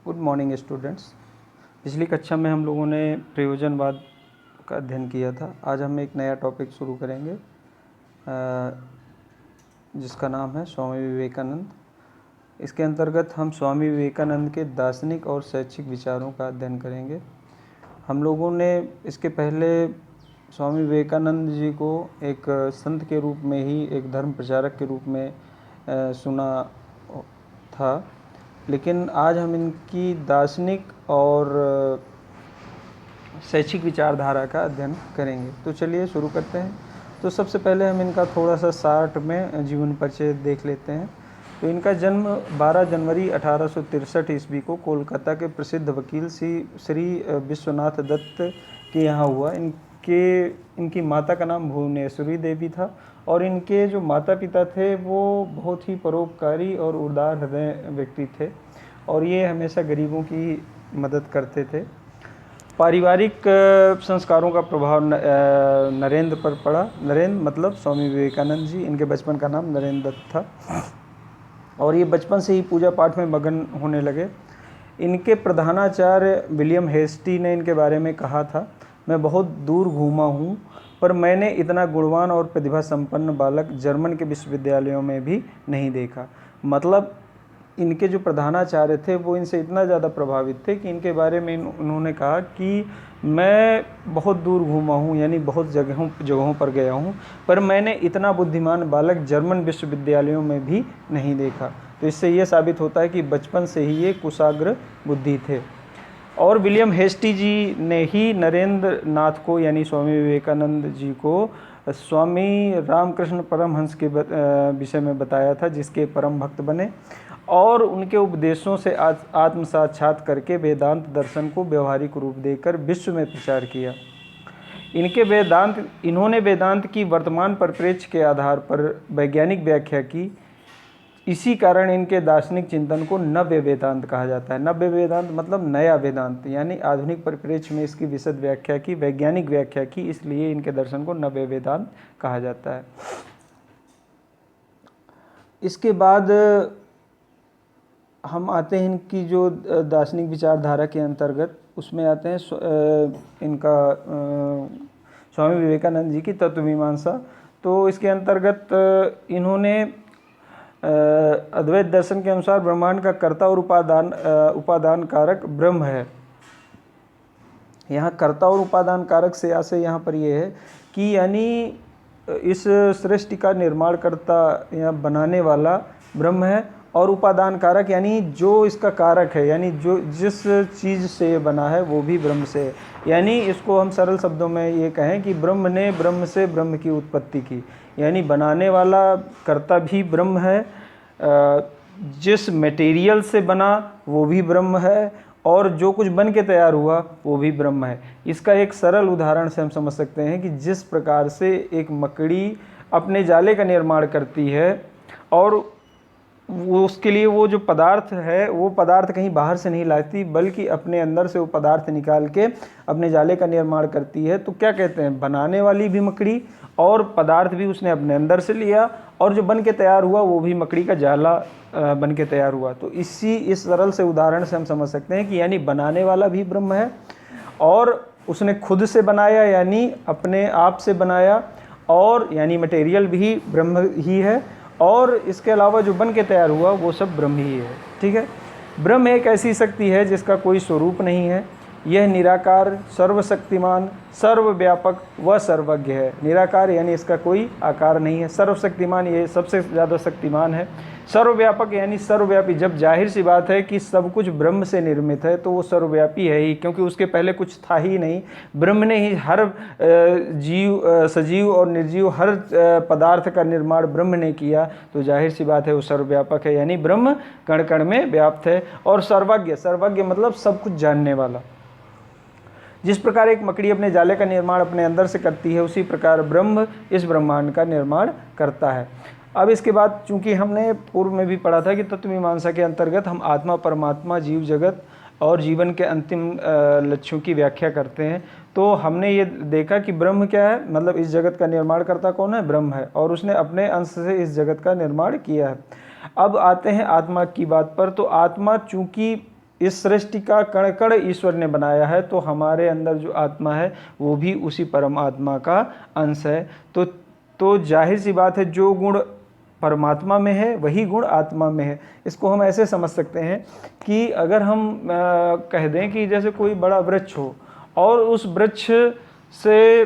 Good morning students. पिछली कक्षा में हम लोगों ने प्रयोजनवाद का अध्ययन किया था। आज हम एक नया टॉपिक शुरू करेंगे जिसका नाम है स्वामी विवेकानंद। इसके अंतर्गत हम स्वामी विवेकानंद के दार्शनिक और शैक्षिक विचारों का अध्ययन करेंगे। हम लोगों ने इसके पहले स्वामी विवेकानंद जी को एक संत के रूप में ही, एक धर्म प्रचारक के रूप में सुना था, लेकिन आज हम इनकी दार्शनिक और शैक्षिक विचारधारा का अध्ययन करेंगे। तो चलिए शुरू करते हैं। तो सबसे पहले हम इनका थोड़ा सा शार्ट में जीवन परिचय देख लेते हैं। तो इनका जन्म 12 जनवरी 1863 ईस्वी को कोलकाता के प्रसिद्ध वकील श्री विश्वनाथ दत्त के यहाँ हुआ। इनकी माता का नाम भुवनेश्वरी देवी था और इनके जो माता पिता थे वो बहुत ही परोपकारी और उदार हृदय व्यक्ति थे और ये हमेशा गरीबों की मदद करते थे। पारिवारिक संस्कारों का प्रभाव नरेंद्र पर पड़ा। नरेंद्र मतलब स्वामी विवेकानंद जी। इनके बचपन का नाम नरेंद्र दत्त था और ये बचपन से ही पूजा पाठ में मगन होने लगे। इनके प्रधानाचार्य विलियम हेस्टी ने इनके बारे में कहा था, मैं बहुत दूर घूमा हूँ पर मैंने इतना गुणवान और प्रतिभा संपन्न बालक जर्मन के विश्वविद्यालयों में भी नहीं देखा। मतलब इनके जो प्रधानाचार्य थे वो इनसे इतना ज़्यादा प्रभावित थे कि इनके बारे में उन्होंने कहा कि मैं बहुत दूर घूमा हूँ, यानी बहुत जगहों पर गया हूँ, पर मैंने इतना बुद्धिमान बालक जर्मन विश्वविद्यालयों में भी नहीं देखा। तो इससे ये साबित होता है कि बचपन से ही ये कुशाग्र बुद्धि थे। और विलियम हेस्टी जी ने ही नरेंद्र नाथ को, यानी स्वामी विवेकानंद जी को, स्वामी रामकृष्ण परमहंस के विषय में बताया था, जिसके परम भक्त बने और उनके उपदेशों से आत्म साक्षात करके वेदांत दर्शन को व्यवहारिक रूप देकर विश्व में प्रचार किया। इन्होंने वेदांत की वर्तमान परिप्रेक्ष्य के आधार पर वैज्ञानिक व्याख्या की। इसी कारण इनके दार्शनिक चिंतन को नव्य वेदांत कहा जाता है। नव्य वेदांत मतलब नया वेदांत, यानी आधुनिक परिप्रेक्ष्य में इसकी विशद व्याख्या की, वैज्ञानिक व्याख्या की, इसलिए इनके दर्शन को नव्य वेदांत कहा जाता है। इसके बाद हम आते हैं इनकी जो दार्शनिक विचारधारा के अंतर्गत, उसमें आते हैं इनका स्वामी विवेकानंद जी की तत्वमीमांसा। तो इसके अंतर्गत इन्होंने अद्वैत दर्शन के अनुसार ब्रह्मांड का कर्ता और उपादान कारक ब्रह्म है। यहाँ कर्ता और उपादान कारक से आशय यहाँ पर ये है कि यानी इस सृष्टि का निर्माण करता या बनाने वाला ब्रह्म है और उपादान कारक यानी जो इसका कारक है, यानी जो जिस चीज़ से ये बना है वो भी ब्रह्म से है। यानी इसको हम सरल शब्दों में ये कहें कि ब्रह्म ने ब्रह्म से ब्रह्म की उत्पत्ति की, यानी बनाने वाला कर्ता भी ब्रह्म है, जिस मटेरियल से बना वो भी ब्रह्म है और जो कुछ बन के तैयार हुआ वो भी ब्रह्म है। इसका एक सरल उदाहरण से हम समझ सकते हैं कि जिस प्रकार से एक मकड़ी अपने जाले का निर्माण करती है और वो उसके लिए वो जो पदार्थ है वो पदार्थ कहीं बाहर से नहीं लाती, बल्कि अपने अंदर से वो पदार्थ निकाल के अपने जाले का निर्माण करती है। तो क्या कहते हैं, बनाने वाली भी मकड़ी और पदार्थ भी उसने अपने अंदर से लिया और जो बन के तैयार हुआ वो भी मकड़ी का जाला बन के तैयार हुआ। तो इस सरल से उदाहरण से हम समझ सकते हैं कि यानी बनाने वाला भी ब्रह्म है और उसने खुद से बनाया, यानी अपने आप से बनाया, और यानी मटेरियल भी ब्रह्म ही है और इसके अलावा जो बन के तैयार हुआ वो सब ब्रह्म ही है। ठीक है। ब्रह्म एक ऐसी शक्ति है जिसका कोई स्वरूप नहीं है। यह निराकार, सर्वशक्तिमान, सर्वव्यापक व सर्वज्ञ है। निराकार यानी इसका कोई आकार नहीं है। सर्वशक्तिमान, ये सबसे ज़्यादा शक्तिमान है। सर्वव्यापक यानी सर्वव्यापी। जब जाहिर सी बात है कि सब कुछ ब्रह्म से निर्मित है तो वो सर्वव्यापी है ही, क्योंकि उसके पहले कुछ था ही नहीं। ब्रह्म ने ही हर जीव, सजीव और निर्जीव हर पदार्थ का निर्माण ब्रह्म ने किया, तो जाहिर सी बात है वो सर्वव्यापक है, यानी ब्रह्म कण कण में व्याप्त है। और सर्वज्ञ, सर्वज्ञ मतलब सब कुछ जानने वाला। जिस प्रकार एक मकड़ी अपने जाले का निर्माण अपने अंदर से करती है, उसी प्रकार ब्रह्म इस ब्रह्मांड का निर्माण करता है। अब इसके बाद चूंकि हमने पूर्व में भी पढ़ा था कि तत्वमीमांसा के अंतर्गत हम आत्मा, परमात्मा, जीव जगत और जीवन के अंतिम लक्ष्यों की व्याख्या करते हैं, तो हमने ये देखा कि ब्रह्म क्या है, मतलब इस जगत का निर्माण करता कौन है, ब्रह्म है, और उसने अपने अंश से इस जगत का निर्माण किया है। अब आते हैं आत्मा की बात पर। तो आत्मा चूंकि इस सृष्टि का कण कण ईश्वर ने बनाया है, तो हमारे अंदर जो आत्मा है वो भी उसी परमात्मा का अंश है। तो जाहिर सी बात है, जो गुण परमात्मा में है वही गुण आत्मा में है। इसको हम ऐसे समझ सकते हैं कि अगर हम कह दें कि जैसे कोई बड़ा वृक्ष हो और उस वृक्ष से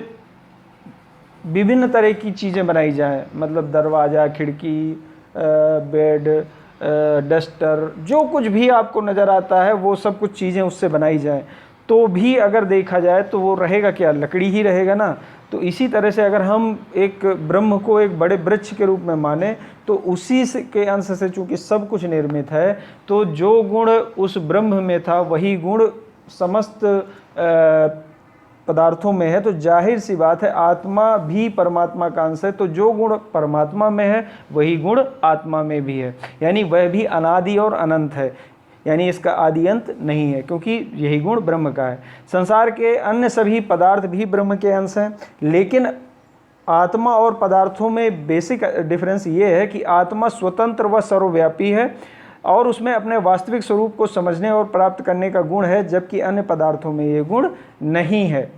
विभिन्न तरह की चीज़ें बनाई जाएं, मतलब दरवाज़ा, खिड़की, बेड, डस्टर, जो कुछ भी आपको नज़र आता है वो सब कुछ चीज़ें उससे बनाई जाएं, तो भी अगर देखा जाए तो वो रहेगा क्या, लकड़ी ही रहेगा ना। तो इसी तरह से अगर हम एक ब्रह्म को एक बड़े वृक्ष के रूप में माने, तो उसी के अंश से चूंकि सब कुछ निर्मित है, तो जो गुण उस ब्रह्म में था वही गुण समस्त पदार्थों में है। तो जाहिर सी बात है, आत्मा भी परमात्मा का अंश है, तो जो गुण परमात्मा में है वही गुण आत्मा में भी है, यानी वह भी अनादि और अनंत है, यानी इसका आदि अंत नहीं है, क्योंकि यही गुण ब्रह्म का है। संसार के अन्य सभी पदार्थ भी ब्रह्म के अंश हैं, लेकिन आत्मा और पदार्थों में बेसिक डिफरेंस ये है कि आत्मा स्वतंत्र व सर्वव्यापी है और उसमें अपने वास्तविक स्वरूप को समझने और प्राप्त करने का गुण है, जबकि अन्य पदार्थों में ये गुण नहीं है।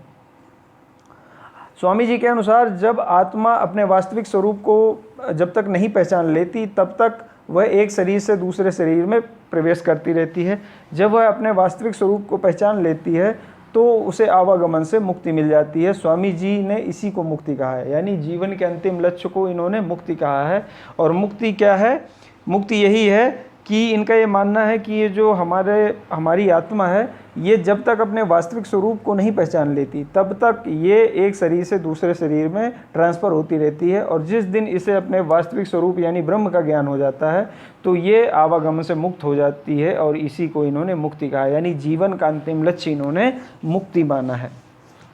स्वामी जी के अनुसार जब आत्मा अपने वास्तविक स्वरूप को जब तक नहीं पहचान लेती, तब तक वह एक शरीर से दूसरे शरीर में प्रवेश करती रहती है। जब वह अपने वास्तविक स्वरूप को पहचान लेती है तो उसे आवागमन से मुक्ति मिल जाती है। स्वामी जी ने इसी को मुक्ति कहा है, यानी जीवन के अंतिम लक्ष्य को इन्होंने मुक्ति कहा है। और मुक्ति क्या है? मुक्ति यही है कि इनका ये मानना है कि ये जो हमारी आत्मा है, ये जब तक अपने वास्तविक स्वरूप को नहीं पहचान लेती, तब तक ये एक शरीर से दूसरे शरीर में ट्रांसफ़र होती रहती है, और जिस दिन इसे अपने वास्तविक स्वरूप यानी ब्रह्म का ज्ञान हो जाता है, तो ये आवागमन से मुक्त हो जाती है, और इसी को इन्होंने मुक्ति कहा, यानी जीवन का अंतिम लक्ष्य इन्होंने मुक्ति माना है।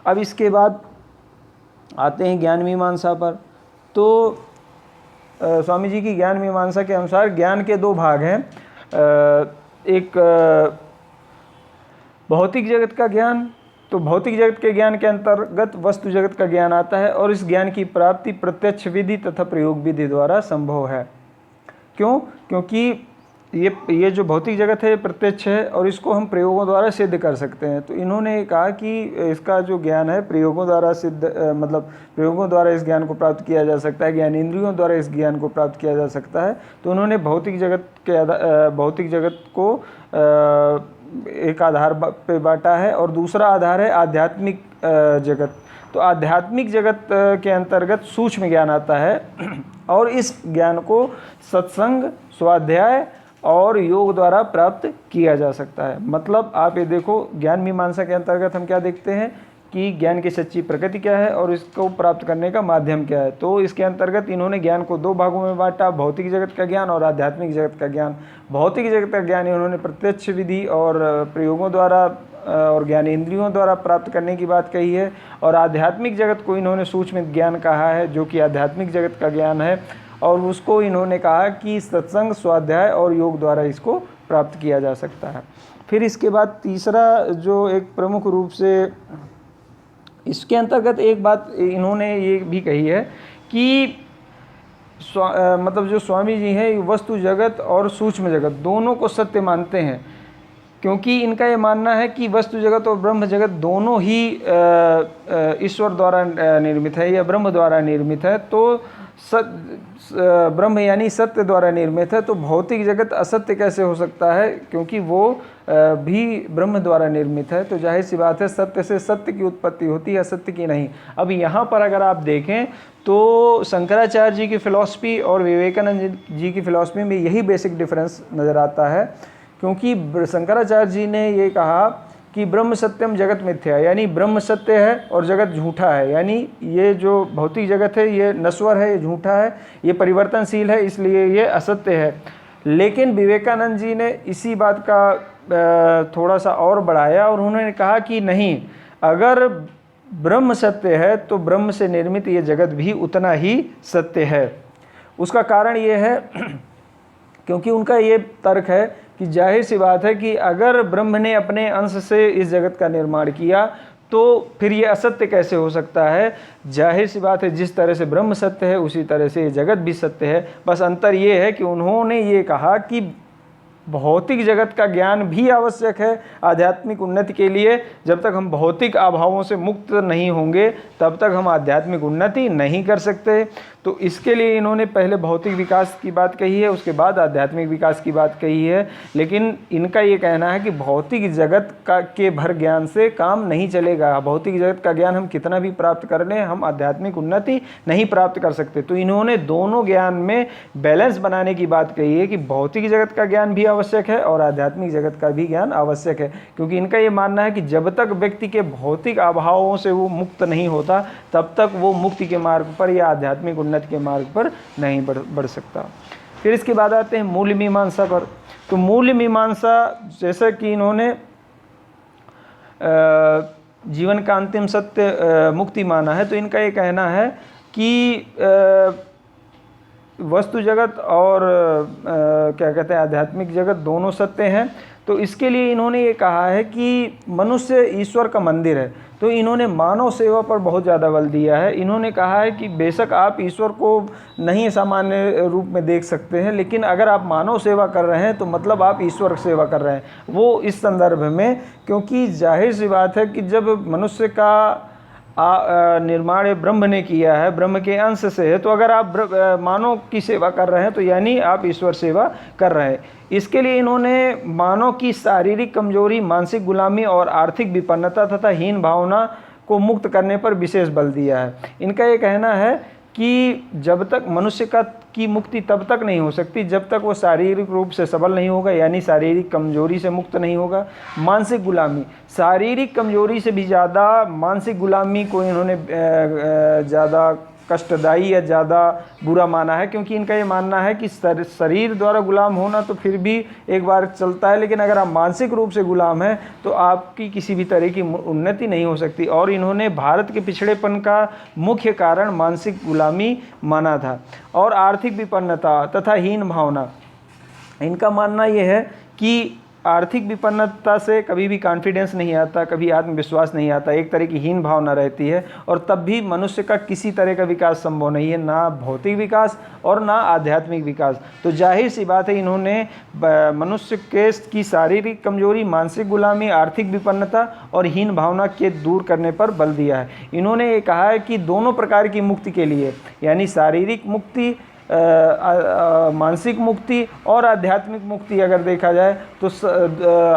अब इसके बाद आते हैं ज्ञान मीमांसा पर। तो स्वामी जी की ज्ञान मीमांसा के अनुसार ज्ञान के दो भाग हैं। एक भौतिक जगत का ज्ञान, तो भौतिक जगत के ज्ञान के अंतर्गत वस्तु जगत का ज्ञान आता है, और इस ज्ञान की प्राप्ति प्रत्यक्ष विधि तथा प्रयोग विधि द्वारा संभव है। क्यों? क्योंकि ये जो भौतिक जगत है प्रत्यक्ष है, और इसको हम प्रयोगों द्वारा सिद्ध कर सकते हैं। तो इन्होंने कहा कि इसका जो ज्ञान है प्रयोगों द्वारा सिद्ध, मतलब प्रयोगों द्वारा इस ज्ञान को प्राप्त किया जा सकता है, ज्ञान इंद्रियों द्वारा इस ज्ञान को प्राप्त किया जा सकता है। तो उन्होंने भौतिक जगत को एक आधार पे बांटा है, और दूसरा आधार है आध्यात्मिक जगत। तो आध्यात्मिक जगत के अंतर्गत सूक्ष्म ज्ञान आता है, और इस ज्ञान को सत्संग, स्वाध्याय और योग द्वारा प्राप्त किया जा सकता है। मतलब आप ये देखो, ज्ञान मीमांसा के अंतर्गत हम क्या देखते हैं कि ज्ञान की सच्ची प्रकृति क्या है और इसको प्राप्त करने का माध्यम क्या है। तो इसके अंतर्गत इन्होंने ज्ञान को दो भागों में बांटा, भौतिक जगत का ज्ञान और आध्यात्मिक जगत का ज्ञान। भौतिक जगत का ज्ञान इन्होंने प्रत्यक्ष विधि और प्रयोगों द्वारा और ज्ञान इंद्रियों द्वारा प्राप्त करने की बात कही है, और आध्यात्मिक जगत को इन्होंने सूक्ष्म ज्ञान कहा है, जो कि आध्यात्मिक जगत का ज्ञान है, और उसको इन्होंने कहा कि सत्संग, स्वाध्याय और योग द्वारा इसको प्राप्त किया जा सकता है। फिर इसके बाद तीसरा जो एक प्रमुख रूप से इसके अंतर्गत एक बात इन्होंने ये भी कही है कि मतलब जो स्वामी जी हैं वस्तु जगत और सूक्ष्म जगत दोनों को सत्य मानते हैं, क्योंकि इनका ये मानना है कि वस्तु जगत और ब्रह्म जगत दोनों ही ईश्वर द्वारा निर्मित है या ब्रह्म द्वारा निर्मित है। तो ब्रह्म यानी सत्य द्वारा निर्मित है, तो भौतिक जगत असत्य कैसे हो सकता है, क्योंकि वो भी ब्रह्म द्वारा निर्मित है। तो जाहिर सी बात है, सत्य से सत्य की उत्पत्ति होती है, असत्य की नहीं। अब यहाँ पर अगर आप देखें तो शंकराचार्य जी की फ़िलॉसफी और विवेकानंद जी की फ़िलॉसफी में यही बेसिक डिफरेंस नज़र आता है, क्योंकि शंकराचार्य जी ने ये कहा कि ब्रह्म सत्यम जगत मिथ्या, यानी ब्रह्म सत्य है और जगत झूठा है, यानी ये जो भौतिक जगत है ये नश्वर है, ये झूठा है, ये परिवर्तनशील है, इसलिए ये असत्य है। लेकिन विवेकानंद जी ने इसी बात का थोड़ा सा और बढ़ाया, और उन्होंने कहा कि नहीं, अगर ब्रह्म सत्य है तो ब्रह्म से निर्मित ये जगत भी उतना ही सत्य है। उसका कारण ये है क्योंकि उनका ये तर्क है कि जाहिर सी बात है कि अगर ब्रह्म ने अपने अंश से इस जगत का निर्माण किया तो फिर ये असत्य कैसे हो सकता है। जाहिर सी बात है, जिस तरह से ब्रह्म सत्य है उसी तरह से ये जगत भी सत्य है। बस अंतर ये है कि उन्होंने ये कहा कि भौतिक जगत का ज्ञान भी आवश्यक है आध्यात्मिक उन्नति के लिए। जब तक हम भौतिक अभावों से मुक्त नहीं होंगे तब तक हम आध्यात्मिक उन्नति नहीं कर सकते। तो इसके लिए इन्होंने पहले भौतिक विकास की बात कही है, उसके बाद आध्यात्मिक विकास की बात कही है। लेकिन इनका ये कहना है कि भौतिक जगत का के भर ज्ञान से काम नहीं चलेगा। भौतिक जगत का ज्ञान हम कितना भी प्राप्त कर लें, हम आध्यात्मिक उन्नति नहीं प्राप्त कर सकते। तो इन्होंने दोनों ज्ञान में बैलेंस बनाने की बात कही है कि भौतिक जगत का ज्ञान भी आवश्यक है और आध्यात्मिक जगत का भी ज्ञान आवश्यक है। क्योंकि इनका ये मानना है कि जब तक व्यक्ति के भौतिक अभावों से वो मुक्त नहीं होता तब तक वो मुक्ति के मार्ग पर या आध्यात्मिक उन्नति के मार्ग पर नहीं बढ़ सकता। फिर इसके बाद आते हैं मूल मीमांसा पर। तो मूल मीमांसा जैसा कि इन्होंने जीवन का अंतिम सत्य मुक्ति माना है, तो इनका ये कहना है कि वस्तु जगत और क्या कहते हैं आध्यात्मिक जगत दोनों सत्य हैं। तो इसके लिए इन्होंने ये कहा है कि मनुष्य ईश्वर का मंदिर है। तो इन्होंने मानव सेवा पर बहुत ज़्यादा बल दिया है। इन्होंने कहा है कि बेशक आप ईश्वर को नहीं सामान्य रूप में देख सकते हैं, लेकिन अगर आप मानव सेवा कर रहे हैं तो मतलब आप ईश्वर सेवा कर रहे हैं। वो इस संदर्भ में, क्योंकि जाहिर सी बात है कि जब मनुष्य का निर्माण ब्रह्म ने किया है, ब्रह्म के अंश से है, तो अगर आप मानव की सेवा कर रहे हैं तो यानी आप ईश्वर सेवा कर रहे हैं। इसके लिए इन्होंने मानव की शारीरिक कमजोरी, मानसिक गुलामी और आर्थिक विपन्नता तथा हीन भावना को मुक्त करने पर विशेष बल दिया है। इनका ये कहना है कि जब तक मनुष्य की मुक्ति तब तक नहीं हो सकती जब तक वो शारीरिक रूप से सबल नहीं होगा, यानी शारीरिक कमजोरी से मुक्त नहीं होगा। मानसिक गुलामी, शारीरिक कमजोरी से भी ज़्यादा मानसिक गुलामी को इन्होंने ज़्यादा कष्टदायी या ज़्यादा बुरा माना है। क्योंकि इनका ये मानना है कि शरीर द्वारा गुलाम होना तो फिर भी एक बार चलता है, लेकिन अगर आप मानसिक रूप से गुलाम हैं तो आपकी किसी भी तरह की उन्नति नहीं हो सकती। और इन्होंने भारत के पिछड़ेपन का मुख्य कारण मानसिक गुलामी माना था और आर्थिक विपन्नता तथा हीन भावना। इनका मानना यह है कि आर्थिक विपन्नता से कभी भी कॉन्फिडेंस नहीं आता, कभी आत्मविश्वास नहीं आता, एक तरह की हीन भावना रहती है और तब भी मनुष्य का किसी तरह का विकास संभव नहीं है, ना भौतिक विकास और ना आध्यात्मिक विकास। तो जाहिर सी बात है इन्होंने मनुष्य की शारीरिक कमजोरी, मानसिक गुलामी, आर्थिक विपन्नता और हीन भावना के दूर करने पर बल दिया है। इन्होंने ये कहा है कि दोनों प्रकार की मुक्ति के लिए, यानी शारीरिक मुक्ति, मानसिक मुक्ति और आध्यात्मिक मुक्ति अगर देखा जाए तो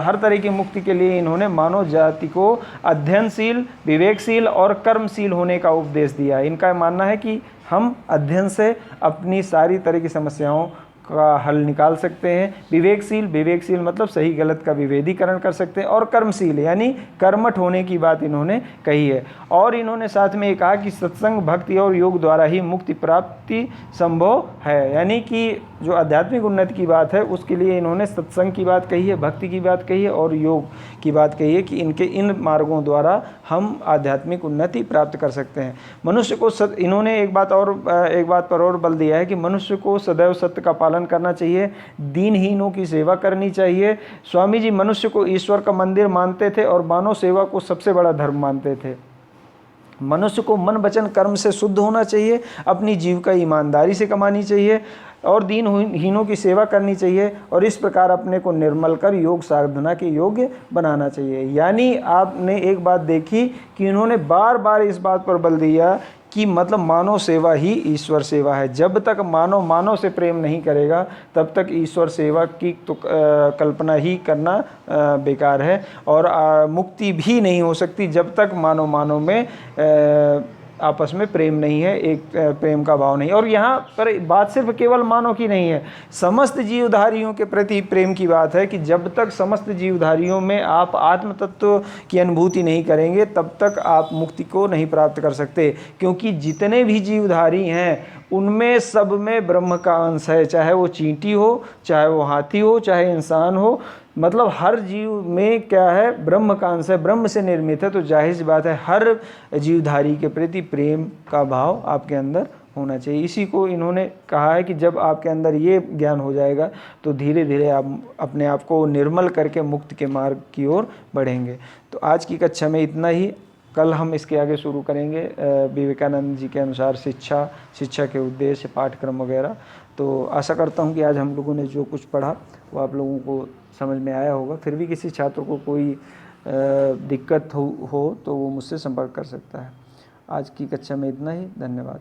हर तरह की मुक्ति के लिए इन्होंने मानव जाति को अध्ययनशील, विवेकशील और कर्मशील होने का उपदेश दिया है। इनका मानना है कि हम अध्ययन से अपनी सारी तरह की समस्याओं का हल निकाल सकते हैं। विवेकशील मतलब सही गलत का विभेदीकरण कर सकते हैं और कर्मशील यानी कर्मठ होने की बात इन्होंने कही है। और इन्होंने साथ में ये कहा कि सत्संग, भक्ति और योग द्वारा ही मुक्ति प्राप्ति संभव है। यानी कि जो आध्यात्मिक उन्नति की बात है उसके लिए इन्होंने सत्संग की बात कही है, भक्ति की बात कही है और योग की बात कही है कि इन मार्गों द्वारा हम आध्यात्मिक उन्नति प्राप्त कर सकते हैं। मनुष्य को इन्होंने एक बात पर और बल दिया है कि मनुष्य को सदैव सत्य का पालन करना चाहिए, दीनहीनों की सेवा करनी चाहिए। स्वामी जी मनुष्य को ईश्वर का मंदिर मानते थे और मानव सेवा को सबसे बड़ा धर्म मानते थे। मनुष्य को मन वचन कर्म से शुद्ध होना चाहिए, अपनी जीविका ईमानदारी से कमानी चाहिए और दीनहीनों की सेवा करनी चाहिए और इस प्रकार अपने को निर्मल कर योग साधना के योग्य बनाना चाहिए। यानी आपने एक बात देखी कि इन्होंने बार बार इस बात पर बल दिया कि मतलब मानव सेवा ही ईश्वर सेवा है। जब तक मानव से प्रेम नहीं करेगा तब तक ईश्वर सेवा की तो कल्पना ही करना बेकार है और मुक्ति भी नहीं हो सकती जब तक मानव में आपस में प्रेम नहीं है, एक प्रेम का भाव नहीं। और यहाँ पर बात सिर्फ केवल मानव की नहीं है, समस्त जीवधारियों के प्रति प्रेम की बात है कि जब तक समस्त जीवधारियों में आप आत्म तत्व की अनुभूति नहीं करेंगे तब तक आप मुक्ति को नहीं प्राप्त कर सकते। क्योंकि जितने भी जीवधारी हैं उनमें सब में ब्रह्म का अंश है, चाहे वो चींटी हो, चाहे वो हाथी हो, चाहे इंसान हो, मतलब हर जीव में क्या है, ब्रह्म का अंश है, ब्रह्म से निर्मित है। तो जाहिर सी बात है हर जीवधारी के प्रति प्रेम का भाव आपके अंदर होना चाहिए। इसी को इन्होंने कहा है कि जब आपके अंदर ये ज्ञान हो जाएगा तो धीरे धीरे आप अपने आप को निर्मल करके मुक्ति के मार्ग की ओर बढ़ेंगे। तो आज की कक्षा में इतना ही। कल हम इसके आगे शुरू करेंगे विवेकानंद जी के अनुसार शिक्षा के उद्देश्य, पाठ्यक्रम वगैरह। तो आशा करता हूँ कि आज हम लोगों ने जो कुछ पढ़ा वो आप लोगों को समझ में आया होगा। फिर भी किसी छात्र को कोई दिक्कत हो तो वो मुझसे संपर्क कर सकता है। आज की कक्षा में इतना ही। धन्यवाद।